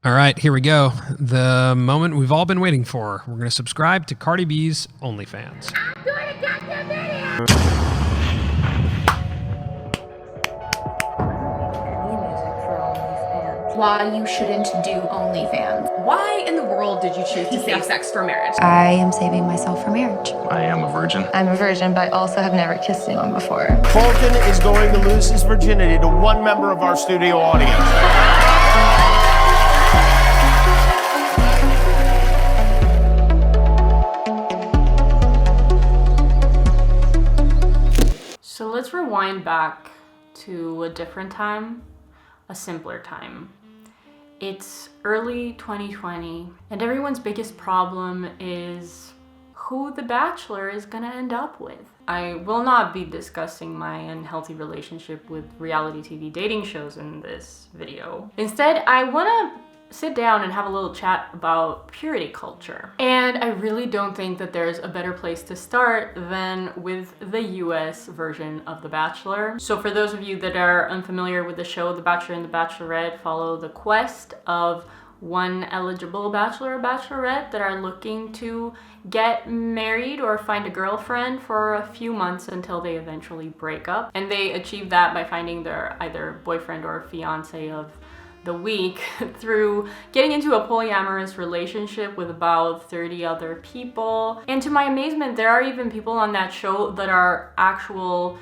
All right, here we go. The moment we've all been waiting for. We're going to subscribe to Cardi B's Onlyfans. I'm gonna get the video! Why you shouldn't do OnlyFans. Why in the world did you choose to save sex for marriage? I am saving myself for marriage. I am a virgin. I'm a virgin, but I also have never kissed anyone before. Colton is going to lose his virginity to one member of our studio audience. So let's rewind back to a different time, a simpler time. It's early 2020, and everyone's biggest problem is who the Bachelor is gonna end up with. I will not be discussing my unhealthy relationship with reality TV dating shows in this video. Instead, I wanna sit down and have a little chat about purity culture. And I really don't think that there's a better place to start than with the US version of The Bachelor. So for those of you that are unfamiliar with the show, The Bachelor and the Bachelorette follow the quest of one eligible bachelor or bachelorette that are looking to get married or find a girlfriend for a few months until they eventually break up. And they achieve that by finding their either boyfriend or fiance of the week through getting into a polyamorous relationship with about 30 other people. And to my amazement, there are even people on that show that are actual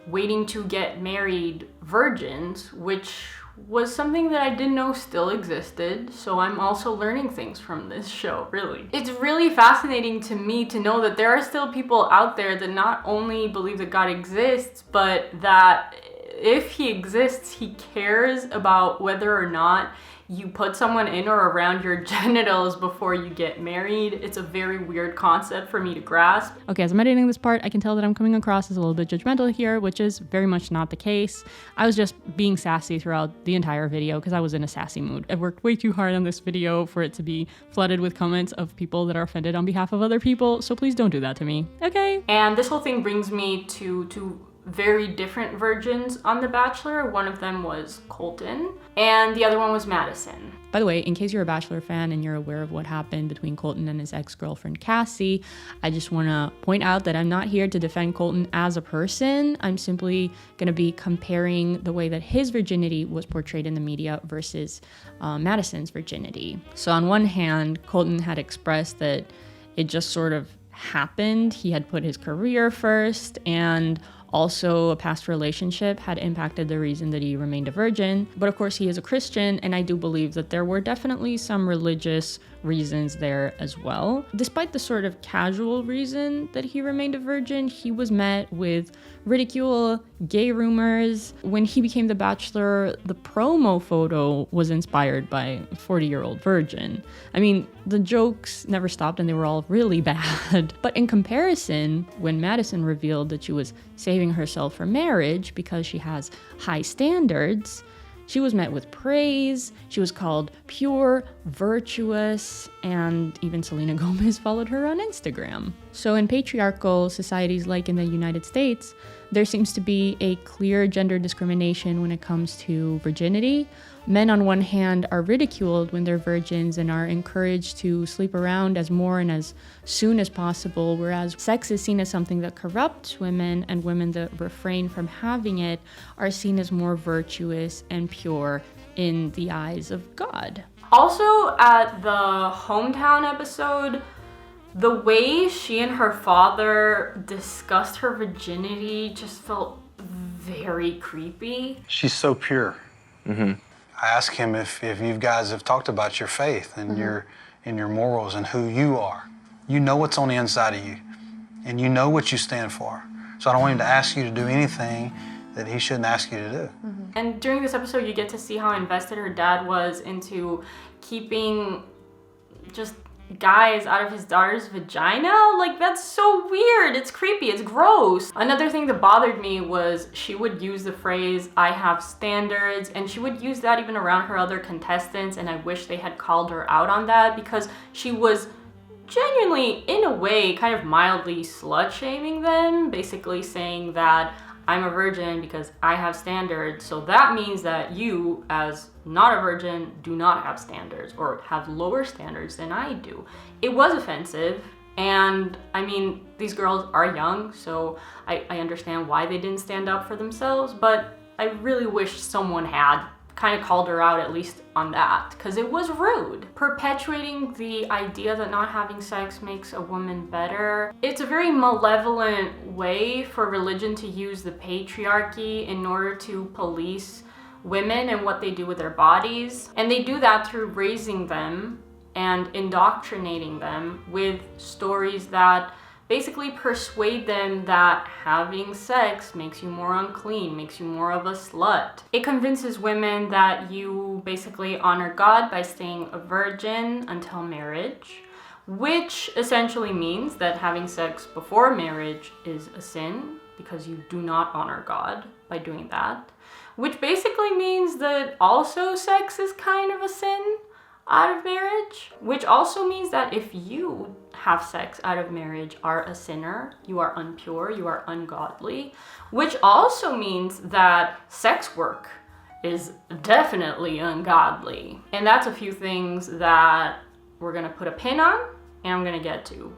waiting to get married virgins, which was something that I didn't know still existed. So I'm also learning things from this show, really. It's really fascinating to me to know that there are still people out there that not only believe that God exists, but that if he exists, he cares about whether or not you put someone in or around your genitals before you get married. It's a very weird concept for me to grasp. Okay, as I'm editing this part, I can tell that I'm coming across as a little bit judgmental here, which is very much not the case. I was just being sassy throughout the entire video because I was in a sassy mood. I worked way too hard on this video for it to be flooded with comments of people that are offended on behalf of other people, so please don't do that to me, okay? And this whole thing brings me to very different virgins on The Bachelor. One of them was Colton, and the other one was Madison. By the way, in case you're a Bachelor fan and you're aware of what happened between Colton and his ex-girlfriend Cassie, I just want to point out that I'm not here to defend Colton as a person. I'm simply going to be comparing the way that his virginity was portrayed in the media versus Madison's virginity. So on one hand, Colton had expressed that it just sort of happened. He had put his career first, and also, a past relationship had impacted the reason that he remained a virgin. But of course, he is a Christian, and I do believe that there were definitely some religious reasons there as well. Despite the sort of casual reason that he remained a virgin, he was met with ridicule, gay rumors. When he became the Bachelor, the promo photo was inspired by a 40-year-old virgin. I mean, the jokes never stopped and they were all really bad. But in comparison, when Madison revealed that she was saving herself for marriage because she has high standards, she was met with praise, she was called pure, virtuous, and even Selena Gomez followed her on Instagram. So in patriarchal societies like in the United States, there seems to be a clear gender discrimination when it comes to virginity. Men on one hand are ridiculed when they're virgins and are encouraged to sleep around as more and as soon as possible, whereas sex is seen as something that corrupts women, and women that refrain from having it are seen as more virtuous and pure in the eyes of God. Also, at the hometown episode, the way she and her father discussed her virginity just felt very creepy. She's so pure. Mm-hmm. I asked him if you guys have talked about your faith and your morals and who you are. You know what's on the inside of you, and you know what you stand for. So I don't want him to ask you to do anything that he shouldn't ask you to do. Mm-hmm. And during this episode, you get to see how invested her dad was into keeping just guys out of his daughter's vagina. Like, that's so weird. It's creepy. It's gross. Another thing that bothered me was she would use the phrase, "I have standards," and she would use that even around her other contestants, and I wish they had called her out on that because she was genuinely, in a way, kind of mildly slut-shaming them, basically saying that I'm a virgin because I have standards, so that means that you, as not a virgin, do not have standards or have lower standards than I do. It was offensive, and I mean, these girls are young, so I understand why they didn't stand up for themselves, but I really wish someone had kind of called her out, at least on that, because it was rude. Perpetuating the idea that not having sex makes a woman better, it's a very malevolent way for religion to use the patriarchy in order to police women and what they do with their bodies. And they do that through raising them and indoctrinating them with stories that basically persuade them that having sex makes you more unclean, makes you more of a slut. It convinces women that you basically honor God by staying a virgin until marriage, which essentially means that having sex before marriage is a sin because you do not honor God by doing that, which basically means that also sex is kind of a sin out of marriage, which also means that if you have sex out of marriage are a sinner, you are impure, you are ungodly, which also means that sex work is definitely ungodly. And that's a few things that we're gonna put a pin on and I'm gonna get to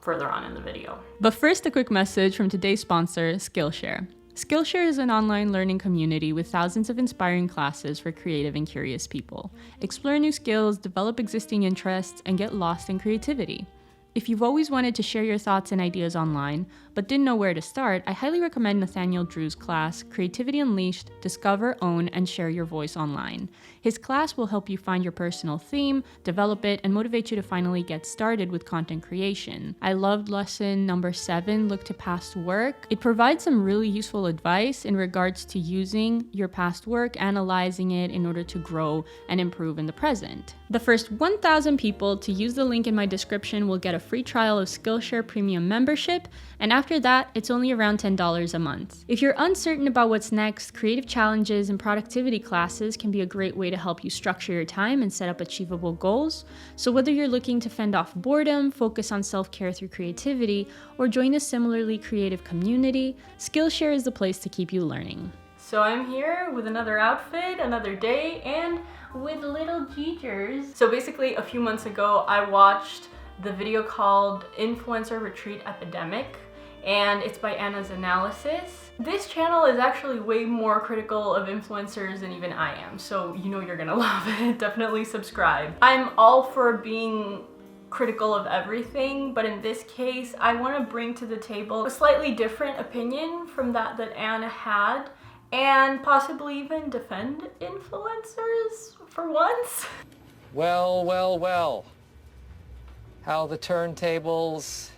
further on in the video. But first, a quick message from today's sponsor, SkillShare. SkillShare is an online learning community with thousands of inspiring classes for creative and curious people. Explore new skills, develop existing interests, and get lost in creativity. If you've always wanted to share your thoughts and ideas online, but didn't know where to start, I highly recommend Nathaniel Drew's class, Creativity Unleashed, Discover, Own, and Share Your Voice Online. His class will help you find your personal theme, develop it, and motivate you to finally get started with content creation. I loved lesson number 7, Look to Past Work. It provides some really useful advice in regards to using your past work, analyzing it in order to grow and improve in the present. The first 1,000 people to use the link in my description will get a free trial of Skillshare Premium membership, and after that, it's only around $10 a month. If you're uncertain about what's next, creative challenges and productivity classes can be a great way to help you structure your time and set up achievable goals. So whether you're looking to fend off boredom, focus on self-care through creativity, or join a similarly creative community, Skillshare is the place to keep you learning. So I'm here with another outfit, another day, and with little Gingers. So basically, a few months ago, I watched the video called Influencer Retreat Epidemic, and it's by Anna's Analysis. This channel is actually way more critical of influencers than even I am, so you know you're gonna love it. Definitely subscribe. I'm all for being critical of everything, but in this case, I want to bring to the table a slightly different opinion from that Anna had, and possibly even defend influencers for once. Well, well, well. How the turntables.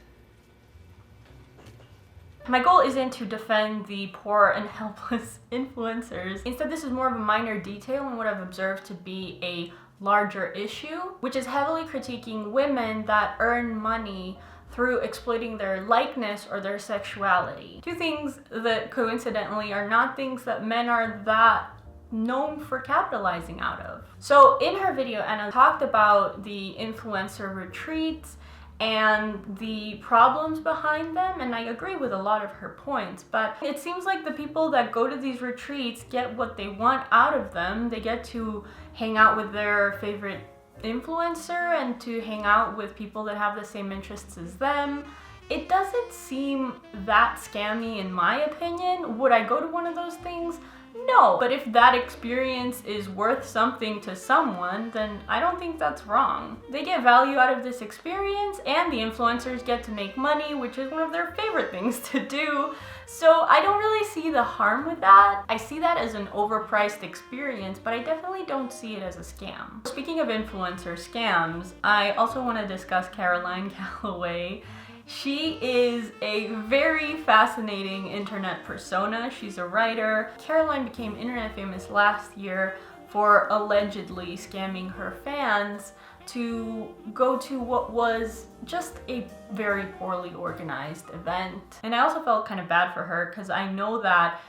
My goal isn't to defend the poor and helpless influencers. Instead, this is more of a minor detail in what I've observed to be a larger issue, which is heavily critiquing women that earn money through exploiting their likeness or their sexuality. Two things that coincidentally are not things that men are that known for capitalizing out of. So in her video, Anna talked about the influencer retreats and the problems behind them, and I agree with a lot of her points, but it seems like the people that go to these retreats get what they want out of them. They get to hang out with their favorite influencer and to hang out with people that have the same interests as them. It doesn't seem that scammy in my opinion. Would I go to one of those things? No, but if that experience is worth something to someone, then I don't think that's wrong. They get value out of this experience, and the influencers get to make money, which is one of their favorite things to do. So I don't really see the harm with that. I see that as an overpriced experience, but I definitely don't see it as a scam. Speaking of influencer scams, I also want to discuss Caroline Calloway. She is a very fascinating internet persona. She's a writer. Caroline became internet famous last year for allegedly scamming her fans to go to what was just a very poorly organized event. And I also felt kind of bad for her because I know that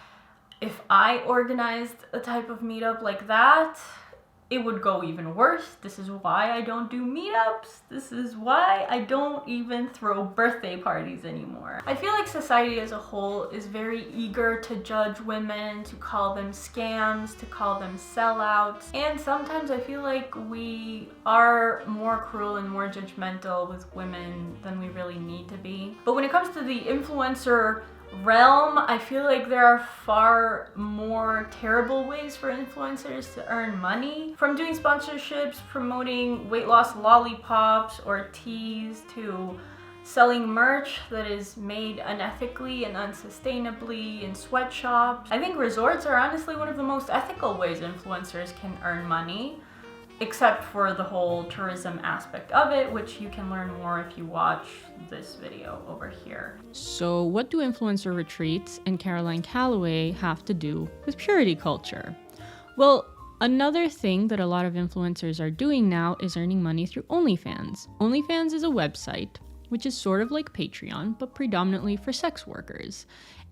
if I organized a type of meetup like that, it would go even worse. This is why I don't do meetups. This is why I don't even throw birthday parties anymore. I feel like society as a whole is very eager to judge women, to call them scams, to call them sellouts. And sometimes I feel like we are more cruel and more judgmental with women than we really need to be. But when it comes to the influencer realm, I feel like there are far more terrible ways for influencers to earn money. From doing sponsorships, promoting weight loss lollipops or teas, to selling merch that is made unethically and unsustainably in sweatshops. I think resorts are honestly one of the most ethical ways influencers can earn money, except for the whole tourism aspect of it, which you can learn more if you watch this video over here. So what do influencer retreats and Caroline Calloway have to do with purity culture? Well, another thing that a lot of influencers are doing now is earning money through Onlyfans. Onlyfans is a website which is sort of like Patreon, but predominantly for sex workers.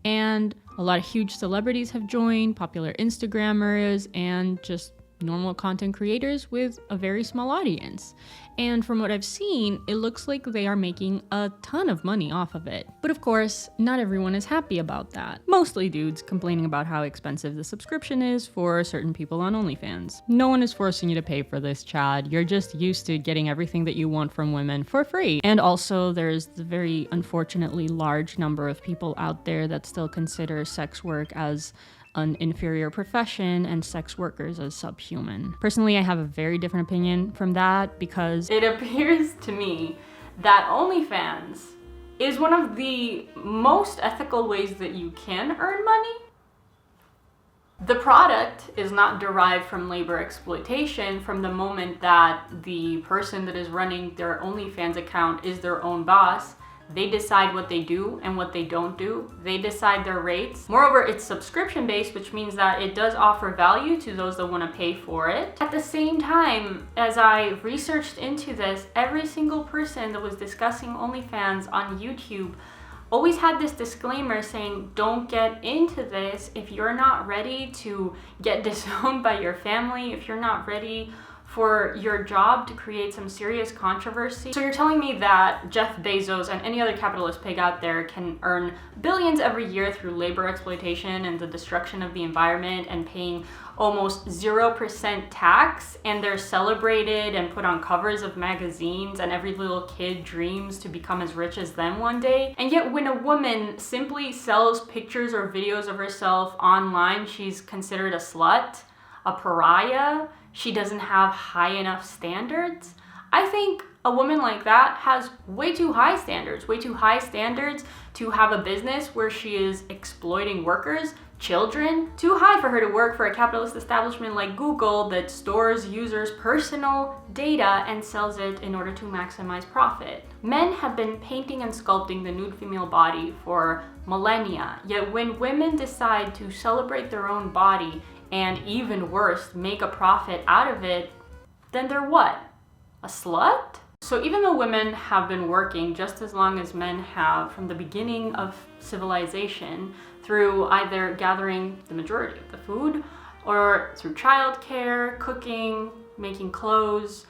And a lot of huge celebrities have joined, popular Instagrammers, and just normal content creators with a very small audience. And from what I've seen, it looks like they are making a ton of money off of it. But of course, not everyone is happy about that. Mostly dudes complaining about how expensive the subscription is for certain people on OnlyFans. No one is forcing you to pay for this, Chad. You're just used to getting everything that you want from women for free. And also, there's the very unfortunately large number of people out there that still consider sex work as an inferior profession and sex workers as subhuman. Personally, I have a very different opinion from that because it appears to me that OnlyFans is one of the most ethical ways that you can earn money. The product is not derived from labor exploitation from the moment that the person that is running their OnlyFans account is their own boss. They decide what they do and what they don't do. They decide their rates. Moreover, it's subscription-based, which means that it does offer value to those that want to pay for it. At the same time, as I researched into this, every single person that was discussing OnlyFans on YouTube always had this disclaimer saying, don't get into this if you're not ready to get disowned by your family, if you're not ready for your job to create some serious controversy. So you're telling me that Jeff Bezos and any other capitalist pig out there can earn billions every year through labor exploitation and the destruction of the environment and paying almost 0% tax, and they're celebrated and put on covers of magazines, and every little kid dreams to become as rich as them one day? And yet when a woman simply sells pictures or videos of herself online, she's considered a slut, a pariah, she doesn't have high enough standards. I think a woman like that has way too high standards to have a business where she is exploiting workers, children. Too high for her to work for a capitalist establishment like Google that stores users' personal data and sells it in order to maximize profit. Men have been painting and sculpting the nude female body for millennia, yet when women decide to celebrate their own body and even worse, make a profit out of it, then they're what? A slut? So even though women have been working just as long as men have from the beginning of civilization, through either gathering the majority of the food or through childcare, cooking, making clothes,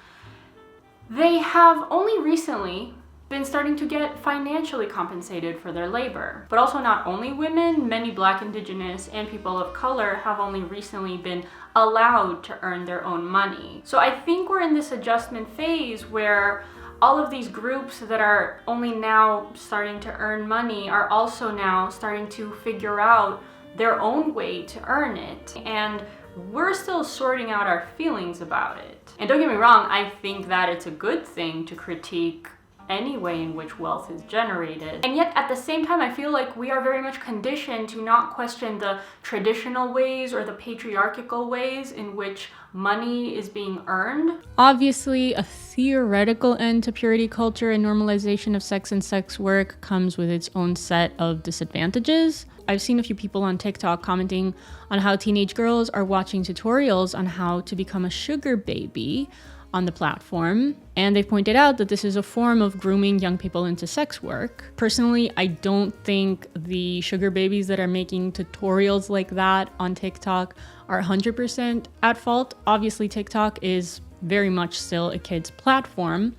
they have only recently been starting to get financially compensated for their labor. But also not only women, many Black, Indigenous, and people of color have only recently been allowed to earn their own money. So I think we're in this adjustment phase where all of these groups that are only now starting to earn money are also now starting to figure out their own way to earn it. And we're still sorting out our feelings about it. And don't get me wrong, I think that it's a good thing to critique any way in which wealth is generated. And yet at the same time, I feel like we are very much conditioned to not question the traditional ways or the patriarchal ways in which money is being earned. Obviously, a theoretical end to purity culture and normalization of sex and sex work comes with its own set of disadvantages. I've seen a few people on TikTok commenting on how teenage girls are watching tutorials on how to become a sugar baby, on the platform, and they've pointed out that this is a form of grooming young people into sex work. Personally, I don't think the sugar babies that are making tutorials like that on TikTok are 100% at fault. Obviously, TikTok is very much still a kid's platform,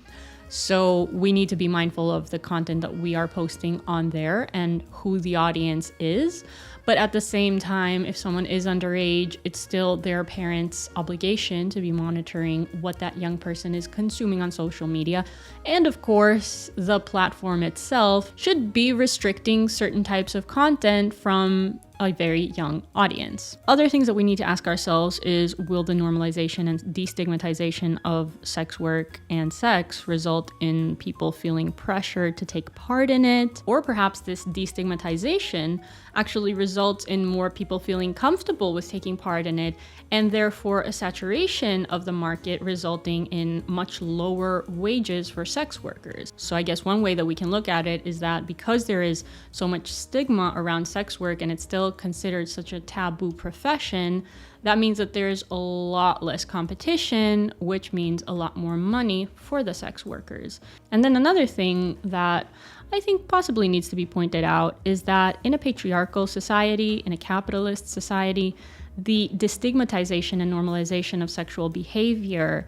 so we need to be mindful of the content that we are posting on there and who the audience is. But at the same time, if someone is underage, it's still their parents' obligation to be monitoring what that young person is consuming on social media. And of course, the platform itself should be restricting certain types of content from a very young audience. Other things that we need to ask ourselves is, will the normalization and destigmatization of sex work and sex result in people feeling pressure to take part in it? Or perhaps this destigmatization actually results in more people feeling comfortable with taking part in it, and therefore a saturation of the market resulting in much lower wages for sex workers. So I guess one way that we can look at it is that because there is so much stigma around sex work and it's still considered such a taboo profession, that means that there's a lot less competition, which means a lot more money for the sex workers. And then another thing that I think possibly needs to be pointed out is that in a patriarchal society, in a capitalist society, the destigmatization and normalization of sexual behavior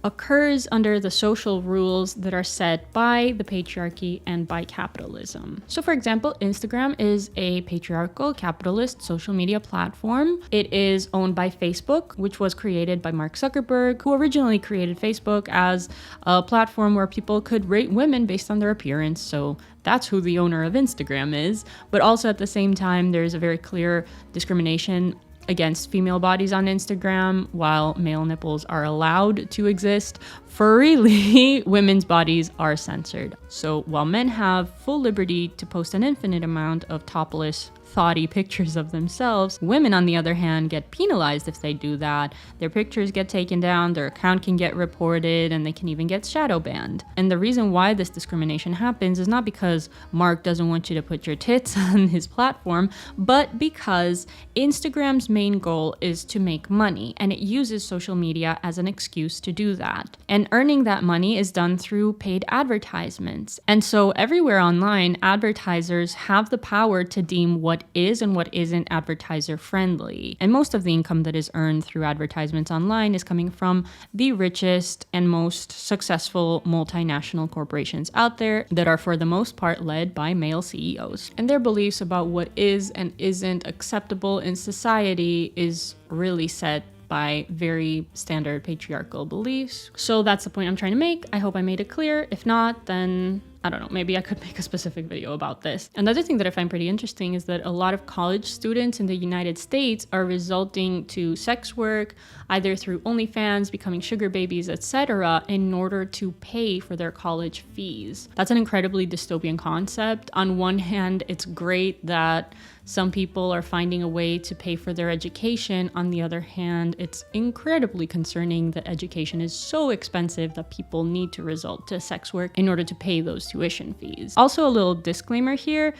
occurs under the social rules that are set by the patriarchy and by capitalism. So for example, Instagram is a patriarchal capitalist social media platform. It is owned by Facebook, which was created by Mark Zuckerberg, who originally created Facebook as a platform where people could rate women based on their appearance. So that's who the owner of Instagram is. But also at the same time, there's a very clear discrimination against female bodies on Instagram. While male nipples are allowed to exist freely, women's bodies are censored. So while men have full liberty to post an infinite amount of topless, thoughty pictures of themselves, women on the other hand get penalized if they do that. Their pictures get taken down, their account can get reported, and they can even get shadow banned. And the reason why this discrimination happens is not because Mark doesn't want you to put your tits on his platform, but because Instagram's main goal is to make money, and it uses social media as an excuse to do that. And earning that money is done through paid advertisements. And so everywhere online, advertisers have the power to deem what is and what isn't advertiser friendly. And most of the income that is earned through advertisements online is coming from the richest and most successful multinational corporations out there that are for the most part led by male CEOs. And their beliefs about what is and isn't acceptable in society is really set by very standard patriarchal beliefs. So that's the point I'm trying to make. I hope I made it clear. If not, then I don't know, maybe I could make a specific video about this. Another thing that I find pretty interesting is that a lot of college students in the United States are resorting to sex work, either through Onlyfans, becoming sugar babies, etc., in order to pay for their college fees. That's an incredibly dystopian concept. On one hand, it's great that some people are finding a way to pay for their education. On the other hand, it's incredibly concerning that education is so expensive that people need to resort to sex work in order to pay those tuition fees. Also, a little disclaimer here.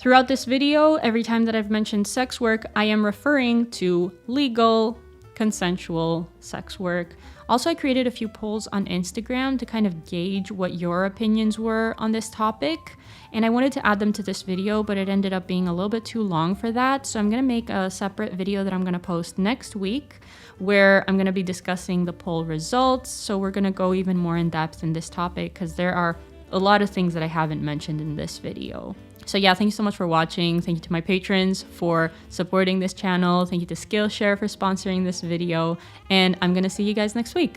Throughout this video, every time that I've mentioned sex work, I am referring to legal, consensual sex work. Also, I created a few polls on Instagram to kind of gauge what your opinions were on this topic, and I wanted to add them to this video, but it ended up being a little bit too long for that. So I'm gonna make a separate video that I'm gonna post next week where I'm gonna be discussing the poll results. So we're gonna go even more in depth in this topic because there are a lot of things that I haven't mentioned in this video. So yeah, thank you so much for watching. Thank you to my patrons for supporting this channel. Thank you to SkillShare for sponsoring this video. And I'm gonna see you guys next week.